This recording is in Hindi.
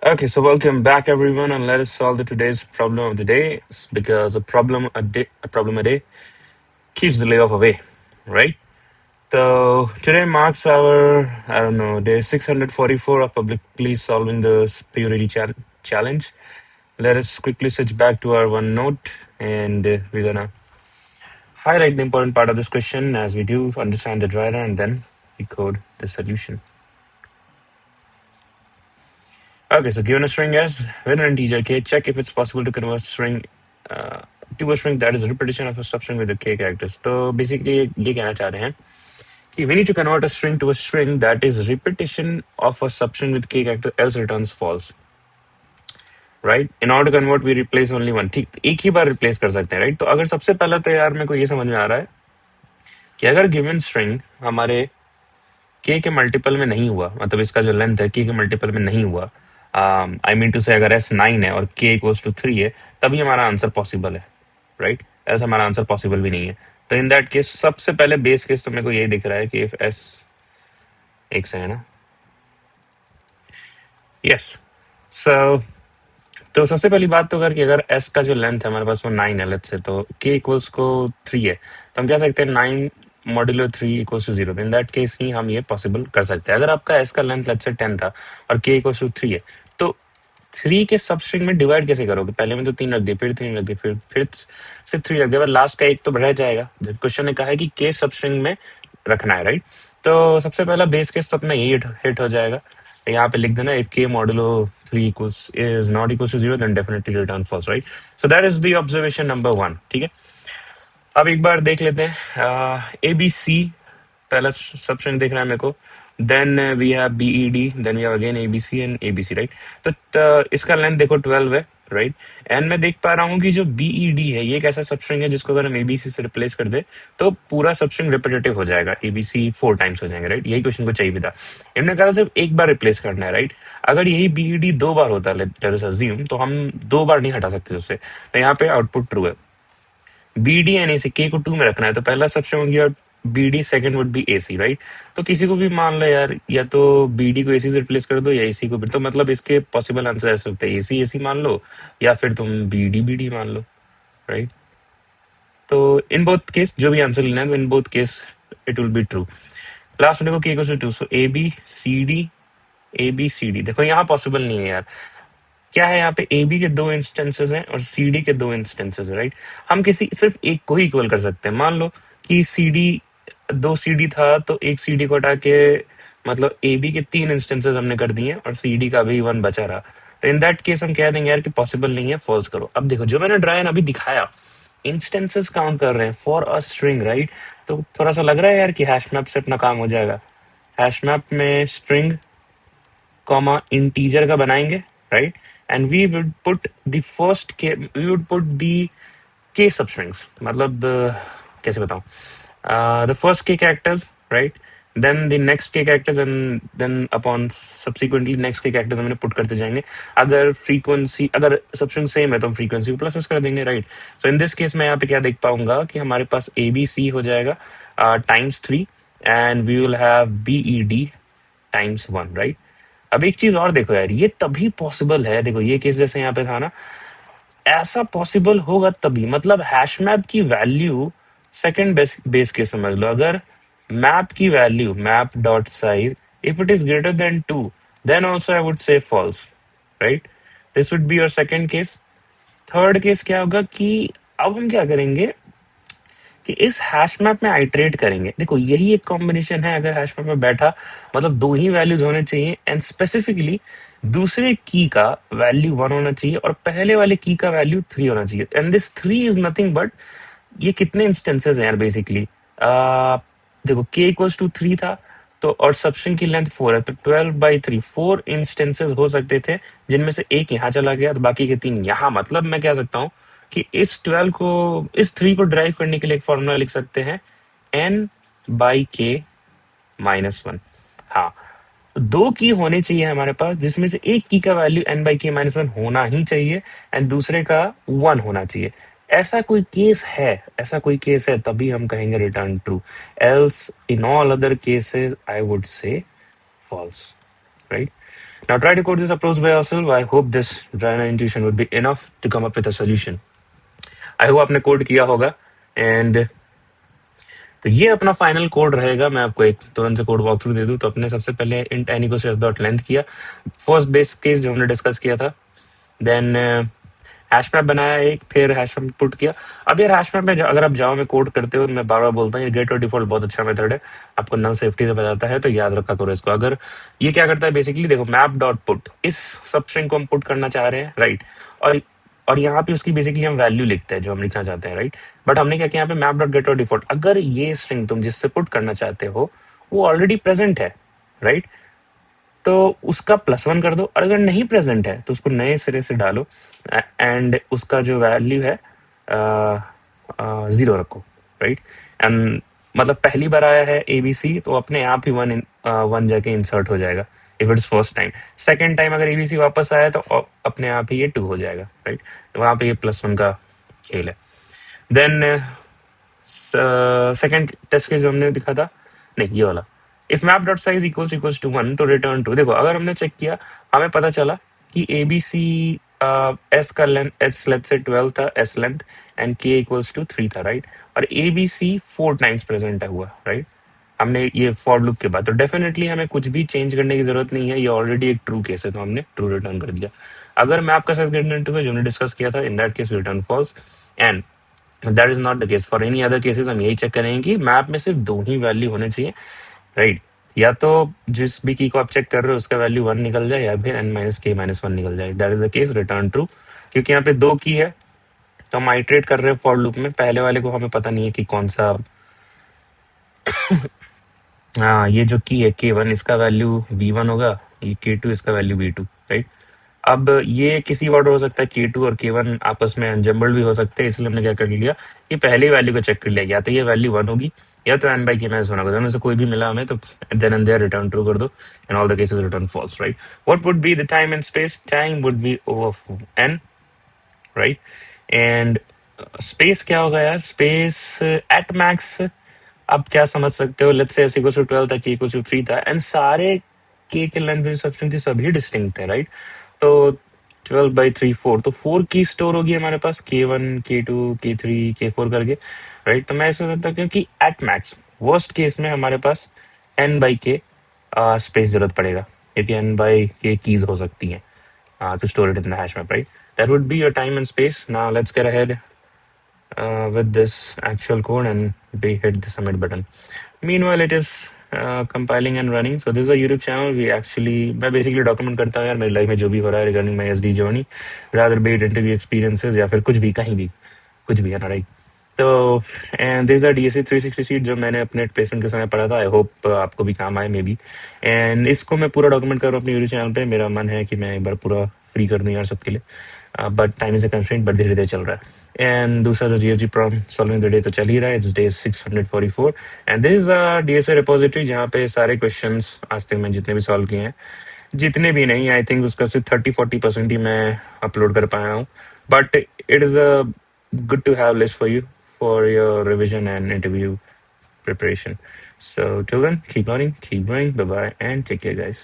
Okay, so welcome back everyone, and let us solve the today's problem of the day because a problem a day keeps the layoff away, right? So today marks our I don't know day 644 of publicly solving the purity challenge. Let us quickly switch back to our OneNote, and we're gonna highlight the important part of this question as we do understand the driver, and then we code the solution. Okay, so given a string as with an integer k, check if it's possible to convert string uh, to a string that is a repetition of a substring with the k characters. तो basically ये कहना चाह रहे हैं कि we need to convert a string to a string that is repetition of a substring with k character else returns false. Right? In order to convert, we replace only one. ठीक, एक ही बार replace कर सकते हैं, right? तो अगर सबसे पहला तो यार मेरे को ये समझ में आ रहा है कि अगर given string हमारे k के मल्टीपल में नहीं हुआ, मतलब इसका जो लेंथ है k के मल्टीपल में नहीं हुआ, आई मीन टू से अगर s 9 है और k इक्वल्स टू 3 है, तभी हमारा आंसर पॉसिबल है, राइट? ऐसा हमारा आंसर पॉसिबल भी नहीं है। तो इन दैट केस सबसे पहले बेस केस तो मेरे को यही दिख रहा है कि इफ s एक सेकंड ना, यस, सो तो सबसे पहली बात तो अगर कि अगर s का जो लेंथ है हमारे पास वो 9 है, लेट्स से, तो k इक्वल्स को 3 है, तो हम कह सकते हैं 9 modulo 3 equals to 0। In that case ही हम ये पॉसिबल कर सकते हैं। अगर आपका s का लेंथ लेट्स से 10 था और k इक्वल्स टू 3 है, तो 3 के सब स्ट्रिंग में डिवाइड कैसे करोगे? पहले में तो 3 रख दिए, फिर 3 रख दिए, फिर से 3 रख दिया, पर लास्ट का एक तो रह जाएगा। क्वेश्चन ने कहा है कि k सब स्ट्रिंग में रखना है, राइट? तो सबसे पहला बेस केस तो अपना यही हिट हो जाएगा। यहाँ पे लिख देना if k modulo 3 equals is not equals to 0 then definitely return false, right? So that is the observation number 1। ठीक है, अब एक बार देख लेते हैं। ए बी सी पहला सब स्ट्रिंग देखना है मेरे को, then we have B E D, then we have again A B C and A B C, right? तो इसका लेंथ देखो 12 है, राइट? एंड मैं देख पा रहा हूँ कि जो बी ई डी है ये एक ऐसा सबस्ट्रिंग है जिसको अगर हम एबीसी से रिप्लेस कर दे तो पूरा सबस्ट्रिंग रिपीटेटिव हो जाएगा, एबीसी 4 टाइम्स हो जाएंगे, राइट? यही क्वेश्चन को चाहिए भी था। इन्होंने कहा सिर्फ एक बार रिप्लेस करना है, राइट? अगर यही बी ई डी 2 बार होता लेट अस अज्यूम, तो हम 2 बार नहीं हटा सकते उससे। तो यहाँ पे आउटपुट ट्रू है। बी डी एन ए सी के को 2 में रखना है, तो पहला सबस्ट्रिंग हो गया B D, second would be A C, right? तो किसी को भी मान लो यार, या तो बी डी को ए सी से रिप्लेस कर दो या ए सी को भी, तो मतलब इसके पॉसिबल आंसर ऐसे होते हैं ए सी मान लो या फिर तुम बी डी मान लो, राइट? तो इन बोथ केस जो भी आंसर लेना है, in both case it will be true. Last में देखो K equals to 2, so A B C D देखो यहाँ पॉसिबल नहीं है यार। क्या है यहाँ पे, ए बी के 2 इंस्टेंसेस हैं और सी डी के 2 इंस्टेंसेस है, राइट? हम किसी सिर्फ एक को ही इक्वल कर सकते हैं। मान लो कि सी डी 2 सी डी था, तो एक सी डी को हटा के मतलब ए बी के 3 इंस्टेंसेस हमने कर दिए और सी डी का भी 1 बचा रहा। तो इन दैट केस हम कह देंगे यार कि पॉसिबल नहीं है, फॉल्स करो। अब देखो जो मैंने ड्राई अभी दिखाया, इंस्टेंसेस काउंट कर रहे हैं फॉर अ स्ट्रिंग, राइट? तो थोड़ा सा लग रहा है यार कि हैश मैप से अपना काम हो जाएगा। हैश मैप में स्ट्रिंग कॉमा इंटीजर का बनाएंगे, right? And we would put the first K, we would put the K substrings, मतलब कैसे बताऊं, the first K characters, right? Then the next K characters and then upon subsequently next K characters हम पुट करते जाएंगे। अगर फ्रीक्वेंसी, अगर सबस्ट्रिंग सेम है तो हम फ्रीक्वेंसी को प्लस प्लस कर देंगे, right? So in this case मैं यहाँ पे क्या देख पाऊंगा कि हमारे पास ए बी सी हो जाएगा times 3 and we will have B E D times 1, right? अब एक चीज और देखो यार, ये तभी पॉसिबल है, देखो ये केस जैसे यहाँ पे था ना, ऐसा पॉसिबल होगा तभी, मतलब हैश मैप की वैल्यू सेकंड बेस केस समझ लो, अगर मैप की value map dot size if it is greater than 2 then also I would say false, right? This would be your second case. Third case क्या होगा कि अब हम क्या करेंगे कि इस हैश मैप में आइटरेट करेंगे। देखो यही एक कॉम्बिनेशन है, अगर हैश मैप में बैठा मतलब 2 ही वैल्यूज होने चाहिए एंड स्पेसिफिकली दूसरे की का वैल्यू 1 होना चाहिए और पहले वाले की का वैल्यू 3 होना चाहिए। And this 3 is nothing but, ये कितने इंस्टेंसेस हैं यार बेसिकली, देखो k इक्वल्स टू 3 था तो, और सबस्ट्रिंग की लेंथ 4 है, तो 12/3 4 इंस्टेंसेस हो सकते थे, जिनमें से एक यहाँ चला गया तो बाकी के 3 यहाँ। मतलब मैं कह सकता हूँ कि इस 12 को, इस 3 को ड्राइव करने के लिए एक फॉर्मूला लिख सकते हैं n/k-1। हाँ, 2 की होनी चाहिए हमारे पास, जिसमें से एक की का वैल्यू n/k-1 होना ही चाहिए एंड दूसरे का 1 होना चाहिए। ऐसा कोई केस है, ऐसा कोई केस है तभी हम कहेंगे return true, else in all other cases I would say false, right? Now try to code this approach by yourself. I hope this dry intuition would be enough to come up with a solution. I hope आपने कोड किया होगा एंड तो ये अपना फाइनल कोड रहेगा। मैं आपको एक तुरंत से कोड वॉक थ्रू दे दूं तो अपने सबसे पहले int N equals to dot length किया, फर्स्ट बेस केस जो हमने डिस्कस किया था, देन हैश मैप बनाया एक, फिर हैश मैप पुट किया। अब यार हैश मैप में अगर आप जावा में कोड करते हो, मैं बार बार बोलता हूँ ये गेट और डिफॉल्ट बहुत अच्छा मेथड है, आपको नल सेफ्टी से बचाता है, तो याद रखा करो इसको। अगर ये क्या करता है बेसिकली, देखो मैप डॉट पुट, इस सब स्ट्रिंग को हम पुट करना चाह रहे हैं, राइट, और यहाँ पे उसकी बेसिकली हम वैल्यू लिखते हैं जो हम लिखना चाहते हैं, राइट। बट हमने क्या किया यहाँ पे मैप डॉट गेट और डिफॉल्ट, अगर ये स्ट्रिंग तुम जिससे पुट करना चाहते हो वो ऑलरेडी प्रेजेंट है, राइट, तो उसका +1 कर दो, और अगर नहीं प्रेजेंट है तो उसको नए सिरे से डालो एंड उसका जो वैल्यू है 0 रखो, राइट। एंड मतलब पहली बार आया है एबीसी तो अपने आप ही 1 जाके इंसर्ट हो जाएगा if it's first time. Second time अगर एबीसी वापस आया तो अपने आप ही ये 2 हो जाएगा, राइट। तो वहां पे ये +1 का खेल है। देन सेकेंड टेस्ट केस जो हमने दिखा था, नहीं ये वाला, if map dot size equals to 1 तो रिटर्न 2। देखो अगर हमने चेक किया, हमें पता चला कि एबीसी एस का लेंथ, एस लेट्स से 12 था एस लेंथ, एंड के इक्वल्स टू 3 था, राइट, और एबीसी 4 टाइम्स प्रेजेंट है हुआ, राइट, हमने ये फॉर लूप के बाद, तो डेफिनेटली हमें कुछ भी चेंज करने की जरूरत नहीं है, ये ऑलरेडी एक ट्रू केस है, तो हमने ट्रू रिटर्न कर दिया। अगर मैप का साइज ग्रेटर देन 2 है जो हमने डिस्कस किया था, in that case return false, and that is not the case for any other cases. हम यही चेक करेंगे कि मैप में सिर्फ 2 ही वैल्यू होने चाहिए, राइट, या तो जिस भी की को आप चेक कर रहे हो उसका वैल्यू 1 निकल जाए, या फिर n-k-1 निकल जाए, that is the case, return true. क्योंकि यहाँ पे 2 की है तो हम आइटरेट कर रहे हैं फॉर लूप में, पहले वाले को हमें पता नहीं है कि कौन सा, हाँ ये जो की है k1 इसका वैल्यू v1 होगा, ये k2 इसका वैल्यू v2, राइट। अब ये किसी वर्ड हो सकता है, k2 और k1 आपस में अनजम्बल्ड भी हो सकते हैं, इसलिए हमने क्या कर लिया, ये पहली वैल्यू को चेक कर लिया, या तो ये वैल्यू 1 होगी या तो n/k-1 होगा, दोनों से कोई भी मिला हमें तो then and there return true कर दो, in all the cases return false, right. What would be the time and space, time would be over n, right, and space क्या होगा यार, स्पेस एट मैक्स आप क्या समझ सकते हो, let's say s equal to 12 था, k इक्वल टू 3 था, एंड सारे k के लेंथ में सबस्ट्रिंग थी सभी डिस्टिंक्ट थे, राइट। तो 12/3 4, तो 4 की स्टोर होगी हमारे पास, k1 k2 k3 k4 करके, राइट। तो मैं ऐसा सोचता हूँ कि एट मैक्स वर्स्ट केस में हमारे पास n/k स्पेस जरूरत पड़ेगा, क्योंकि n/k कीज हो सकती हैं to store it in the hash map, right? That would be your time and space. Now let's get ahead with this actual code and we hit the submit button. Meanwhile, it is compiling and running. So this is a YouTube channel. We actually, मैं basically document करता हूँ यार मेरी लाइफ में जो भी हो रहा है regarding my SD journey, rather be it interview experiences या फिर कुछ भी कहीं भी कुछ भी है ना, राइट। तो and this are DSA 360 sheet जो मैंने अपने प्लेसमेंट के समय पढ़ा था, आई होप आपको भी काम आए मे बी। एंड इसको मैं पूरा डॉक्यूमेंट कर रहा हूँ अपने यूट्यूब चैनल पे, मेरा मन है कि मैं एक बार पूरा फ्री कर दूँ यार सबके लिए, but time is a constraint, but धीरे धीरे चल रहा है। एंड दूसरा जो GFG problem solving the day तो चल ही रहा है, it's day 644, and this is a DSA repository जहाँ पे सारे क्वेश्चन आज तक मैं जितने भी सॉल्व किए हैं, जितने भी नहीं, आई थिंक उसका सिर्फ 30-40% ही मैं अपलोड कर पाया हूँ, but it is a good to have list for you for your revision and interview preparation. So till then, keep learning, keep growing. Bye bye, and take care, guys.